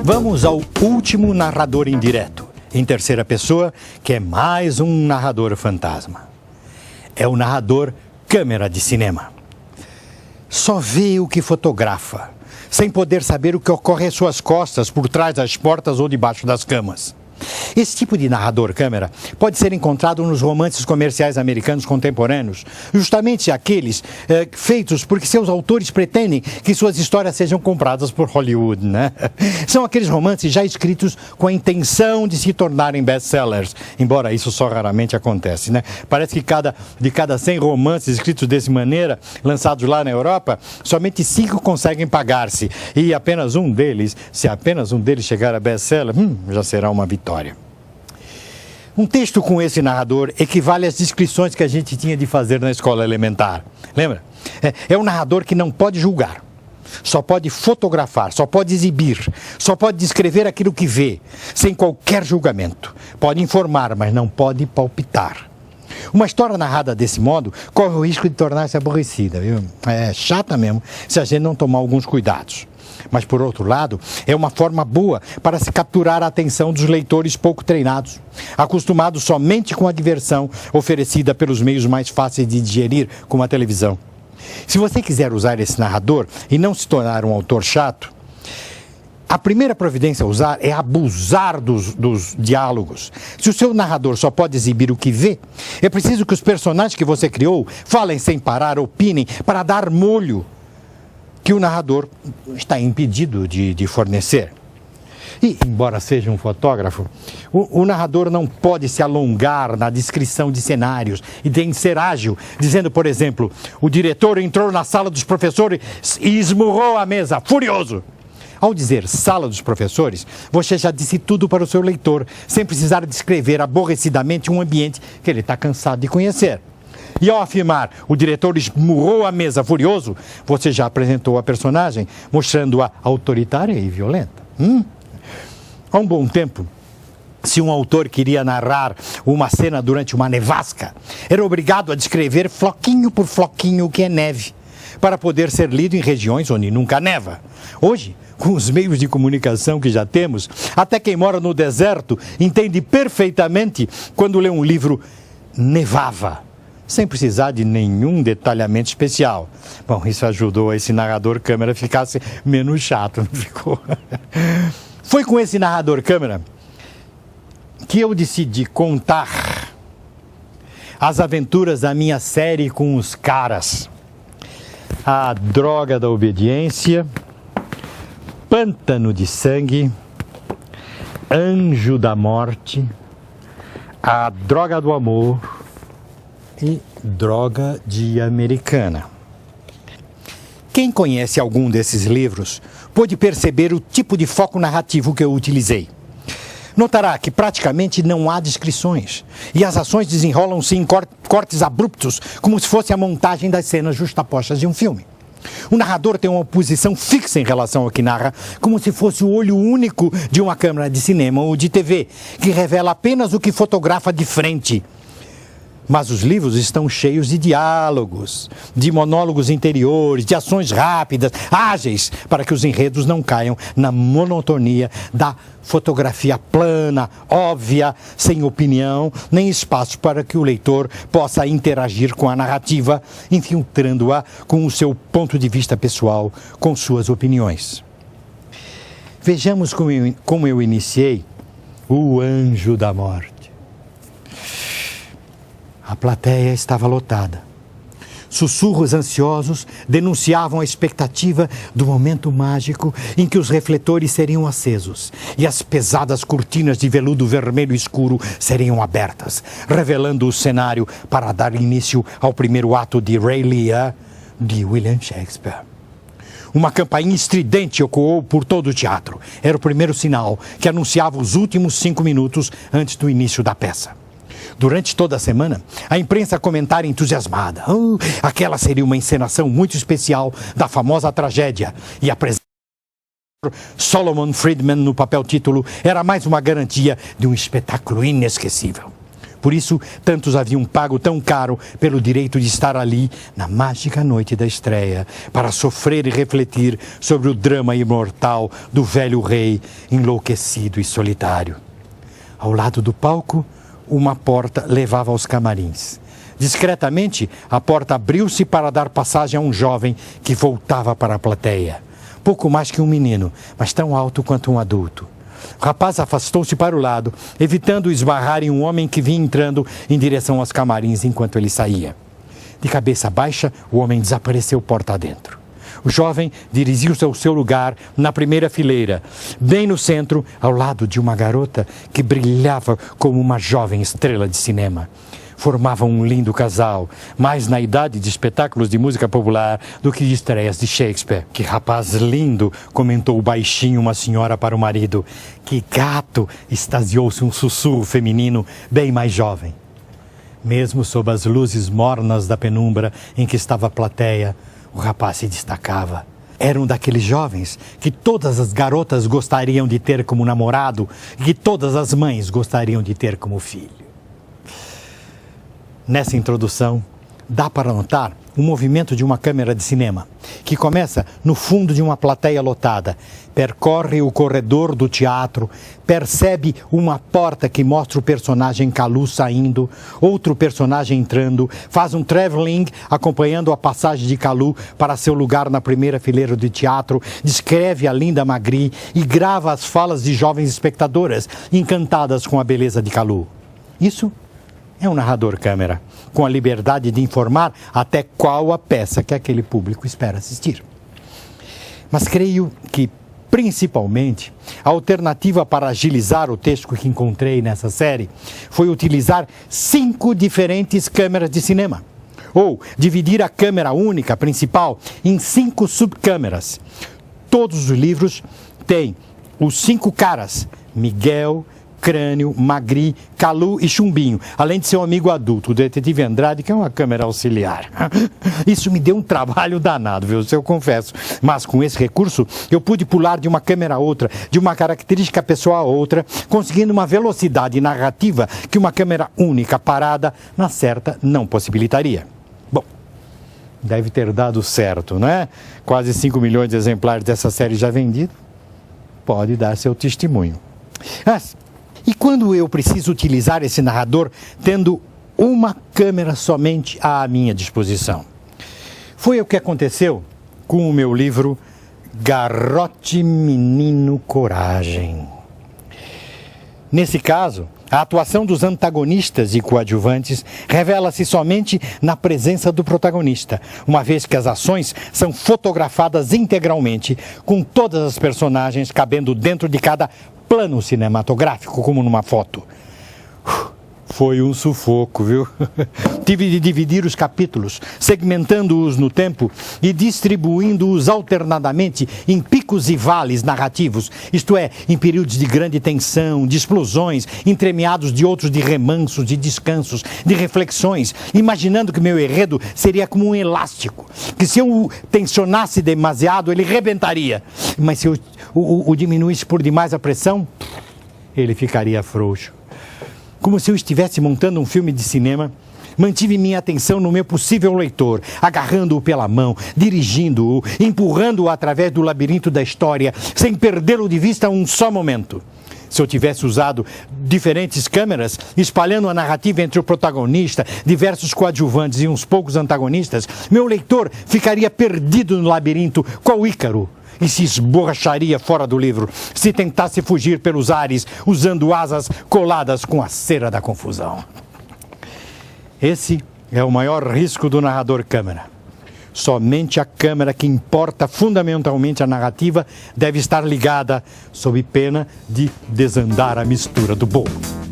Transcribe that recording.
Vamos ao último narrador indireto, em terceira pessoa, que é mais um narrador fantasma. É o narrador câmera de cinema. Só vê o que fotografa, sem poder saber o que ocorre às suas costas, por trás das portas ou debaixo das camas. Esse tipo de narrador câmera pode ser encontrado nos romances comerciais americanos contemporâneos, justamente aqueles feitos porque seus autores pretendem que suas histórias sejam compradas por Hollywood, né? São aqueles romances já escritos com a intenção de se tornarem best-sellers, embora isso só raramente acontece, né? Parece que de cada 100 romances escritos dessa maneira, lançados lá na Europa, somente 5 conseguem pagar-se, e apenas um deles, se apenas um deles chegar a best-seller, já será uma vitória. Um texto com esse narrador equivale às descrições que a gente tinha de fazer na escola elementar. Lembra? É um narrador que não pode julgar, só pode fotografar, só pode exibir, só pode descrever aquilo que vê, sem qualquer julgamento. Pode informar, mas não pode palpitar. Uma história narrada desse modo corre o risco de tornar-se aborrecida, viu? É chata mesmo se a gente não tomar alguns cuidados. Mas, por outro lado, é uma forma boa para se capturar a atenção dos leitores pouco treinados, acostumados somente com a diversão oferecida pelos meios mais fáceis de digerir, como a televisão. Se você quiser usar esse narrador e não se tornar um autor chato, a primeira providência a usar é abusar dos diálogos. Se o seu narrador só pode exibir o que vê, é preciso que os personagens que você criou falem sem parar, opinem, para dar molho que o narrador está impedido de fornecer. E, embora seja um fotógrafo, o narrador não pode se alongar na descrição de cenários e tem que ser ágil, dizendo, por exemplo, o diretor entrou na sala dos professores e esmurrou a mesa, furioso. Ao dizer sala dos professores, você já disse tudo para o seu leitor, sem precisar descrever aborrecidamente um ambiente que ele está cansado de conhecer. E ao afirmar, o diretor esmurrou a mesa furioso, você já apresentou a personagem, mostrando-a autoritária e violenta. Há um bom tempo, se um autor queria narrar uma cena durante uma nevasca, era obrigado a descrever floquinho por floquinho o que é neve, para poder ser lido em regiões onde nunca neva. Hoje, com os meios de comunicação que já temos, até quem mora no deserto entende perfeitamente quando lê um livro nevava, sem precisar de nenhum detalhamento especial. Bom, isso ajudou esse narrador câmera a ficar menos chato, não ficou? Foi com esse narrador câmera que eu decidi contar as aventuras da minha série com os caras. A Droga da Obediência, Pântano de Sangue, Anjo da Morte, A Droga do Amor e Droga de Americana. Quem conhece algum desses livros pode perceber o tipo de foco narrativo que eu utilizei. Notará que praticamente não há descrições e as ações desenrolam-se em cortes abruptos, como se fosse a montagem das cenas justapostas de um filme. O narrador tem uma posição fixa em relação ao que narra, como se fosse o olho único de uma câmera de cinema ou de TV, que revela apenas o que fotografa de frente. Mas os livros estão cheios de diálogos, de monólogos interiores, de ações rápidas, ágeis, para que os enredos não caiam na monotonia da fotografia plana, óbvia, sem opinião, nem espaço para que o leitor possa interagir com a narrativa, infiltrando-a com o seu ponto de vista pessoal, com suas opiniões. Vejamos como eu iniciei O Anjo da Morte. A plateia estava lotada. Sussurros ansiosos denunciavam a expectativa do momento mágico em que os refletores seriam acesos e as pesadas cortinas de veludo vermelho escuro seriam abertas, revelando o cenário para dar início ao primeiro ato de Ray Lear, de William Shakespeare. Uma campainha estridente ecoou por todo o teatro. Era o primeiro sinal que anunciava os últimos 5 minutos antes do início da peça. Durante toda a semana, a imprensa comentara entusiasmada. Aquela seria uma encenação muito especial da famosa tragédia. E a presença de Solomon Friedman no papel título era mais uma garantia de um espetáculo inesquecível. Por isso, tantos haviam pago tão caro pelo direito de estar ali na mágica noite da estreia, para sofrer e refletir sobre o drama imortal do velho rei enlouquecido e solitário. Ao lado do palco, uma porta levava aos camarins. Discretamente, a porta abriu-se para dar passagem a um jovem que voltava para a plateia. Pouco mais que um menino, mas tão alto quanto um adulto. O rapaz afastou-se para o lado, evitando esbarrar em um homem que vinha entrando em direção aos camarins enquanto ele saía. De cabeça baixa, o homem desapareceu porta adentro. O jovem dirigiu-se ao seu lugar na primeira fileira, bem no centro, ao lado de uma garota que brilhava como uma jovem estrela de cinema. Formavam um lindo casal, mais na idade de espetáculos de música popular do que de estreias de Shakespeare. Que rapaz lindo, comentou baixinho uma senhora para o marido. Que gato, extasiou-se um sussurro feminino bem mais jovem. Mesmo sob as luzes mornas da penumbra em que estava a plateia, o rapaz se destacava. Era um daqueles jovens que todas as garotas gostariam de ter como namorado e que todas as mães gostariam de ter como filho. Nessa introdução, dá para notar o movimento de uma câmera de cinema, que começa no fundo de uma plateia lotada, percorre o corredor do teatro, percebe uma porta que mostra o personagem Kalu saindo, outro personagem entrando, faz um travelling acompanhando a passagem de Kalu para seu lugar na primeira fileira do teatro, descreve a linda Magri e grava as falas de jovens espectadoras encantadas com a beleza de Kalu. Isso é um narrador câmera, com a liberdade de informar até qual a peça que aquele público espera assistir. Mas creio que, principalmente, a alternativa para agilizar o texto que encontrei nessa série foi utilizar 5 diferentes câmeras de cinema, ou dividir a câmera única principal em 5 subcâmeras. Todos os livros têm os 5 caras, Miguel, Crânio, Magri, Kalu e Chumbinho, além de seu amigo adulto, o detetive Andrade, que é uma câmera auxiliar. Isso me deu um trabalho danado, viu? Eu confesso. Mas com esse recurso, eu pude pular de uma câmera a outra, de uma característica pessoal a outra, conseguindo uma velocidade narrativa que uma câmera única parada, na certa, não possibilitaria. Bom, deve ter dado certo, não é? Quase 5 milhões de exemplares dessa série já vendidos. Pode dar seu testemunho. E quando eu preciso utilizar esse narrador tendo uma câmera somente à minha disposição? Foi o que aconteceu com o meu livro Garrote Menino Coragem. Nesse caso, a atuação dos antagonistas e coadjuvantes revela-se somente na presença do protagonista, uma vez que as ações são fotografadas integralmente, com todas as personagens cabendo dentro de cada plano cinematográfico, como numa foto. Foi um sufoco, viu? Tive de dividir os capítulos, segmentando-os no tempo e distribuindo-os alternadamente em picos e vales narrativos, isto é, em períodos de grande tensão, de explosões, entremeados de outros de remansos, de descansos, de reflexões, imaginando que meu enredo seria como um elástico, que se eu o tensionasse demasiado, ele rebentaria, mas se eu o diminuísse por demais a pressão, ele ficaria frouxo. Como se eu estivesse montando um filme de cinema, mantive minha atenção no meu possível leitor, agarrando-o pela mão, dirigindo-o, empurrando-o através do labirinto da história, sem perdê-lo de vista um só momento. Se eu tivesse usado diferentes câmeras, espalhando a narrativa entre o protagonista, diversos coadjuvantes e uns poucos antagonistas, meu leitor ficaria perdido no labirinto, qual Ícaro, e se esborracharia fora do livro, se tentasse fugir pelos ares, usando asas coladas com a cera da confusão. Esse é o maior risco do narrador câmera. Somente a câmera que importa fundamentalmente a narrativa deve estar ligada, sob pena de desandar a mistura do bolo.